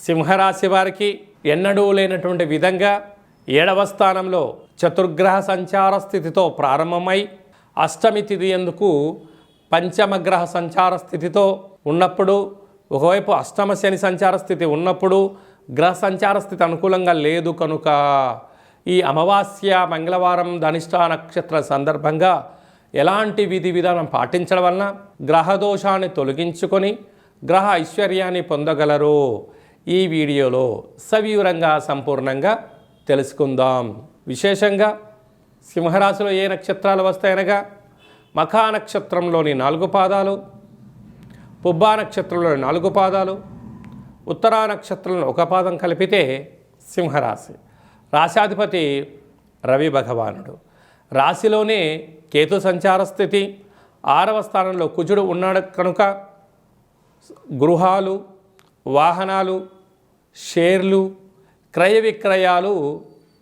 సింహరాశి వారికి ఎన్నడూ లేనటువంటి విధంగా 7వ స్థానంలో చతుర్గ్రహ సంచార స్థితితో ప్రారంభమై అష్టమి తిథి ఎందుకు పంచమగ్రహ సంచార స్థితితో ఉన్నప్పుడు, ఒకవైపు అష్టమ శని సంచార స్థితి ఉన్నప్పుడు గ్రహ సంచార స్థితి అనుకూలంగా లేదు కనుక ఈ అమావాస్య మంగళవారం ధనిష్ట నక్షత్ర సందర్భంగా ఎలాంటి విధి విధానం పాటించడం వలన గ్రహదోషాన్ని తొలగించుకొని గ్రహ ఐశ్వర్యాన్ని పొందగలరు ఈ వీడియోలో సవివరంగా సంపూర్ణంగా తెలుసుకుందాం. విశేషంగా సింహరాశిలో ఏ నక్షత్రాలు వస్తాయనగా మఖా నక్షత్రంలోని 4 పాదాలు, పుబ్బా నక్షత్రంలోని 4 పాదాలు, ఉత్తరా నక్షత్రంలో 1 పాదం కలిపితే సింహరాశి. రాశాధిపతి రవి భగవానుడు. రాశిలోనే కేతు సంచార స్థితి, 6వ స్థానంలో కుజుడు ఉన్నాడు కనుక గృహాలు, వాహనాలు, షేర్లు, క్రయ విక్రయాలు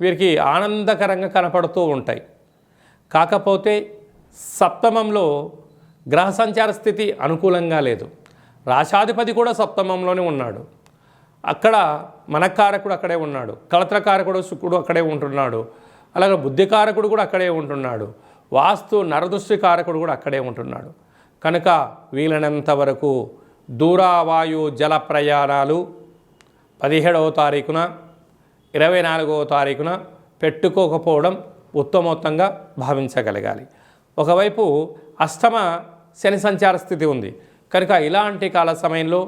వీరికి ఆనందకరంగా కనపడుతూ ఉంటాయి. కాకపోతే సప్తమంలో గ్రహ సంచార స్థితి అనుకూలంగా లేదు. రాశాధిపతి కూడా సప్తమంలోనే ఉన్నాడు. అక్కడ మనకారకుడు అక్కడే ఉన్నాడు, కళత్రకారకుడు శుక్రుడు అక్కడే ఉంటున్నాడు, అలాగే బుద్ధికారకుడు కూడా అక్కడే ఉంటున్నాడు, వాస్తు నరదృష్టి కారకుడు కూడా అక్కడే ఉంటున్నాడు. కనుక వీలైనంత వరకు దూరావాయు జల ప్రయాణాలు 17వ తారీఖున 24వ తారీఖున పెట్టుకోకపోవడం ఉత్తమోత్తంగా భావించగలగాలి. ఒకవైపు అష్టమ శని సంచార స్థితి ఉంది కనుక ఇలాంటి కాల సమయంలో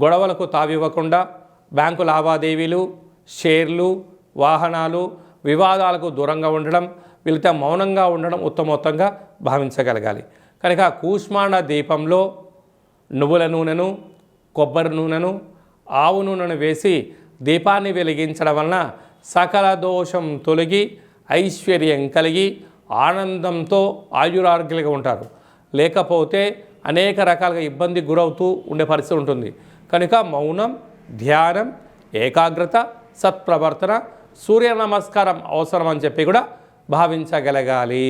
గొడవలకు తావివ్వకుండా బ్యాంకు లావాదేవీలు, షేర్లు, వాహనాలు, వివాదాలకు దూరంగా ఉండడం, వీళ్ళతో మౌనంగా ఉండడం ఉత్తమోత్తంగా భావించగలగాలి. కనుక కూష్మాండ దీపంలో నువ్వుల నూనెను, కొబ్బరి నూనెను, ఆవు నూనెను వేసి దీపాన్ని వెలిగించడం వలన సకల దోషం తొలగి ఐశ్వర్యం కలిగి ఆనందంతో ఆయురారోగ్యాలుగా ఉంటారు. లేకపోతే అనేక రకాలుగా ఇబ్బంది గురవుతూ ఉండే పరిస్థితి ఉంటుంది. కనుక మౌనం, ధ్యానం, ఏకాగ్రత, సత్ప్రవర్తన, సూర్య నమస్కారం అవసరం అని చెప్పి కూడా భావించగలగాలి.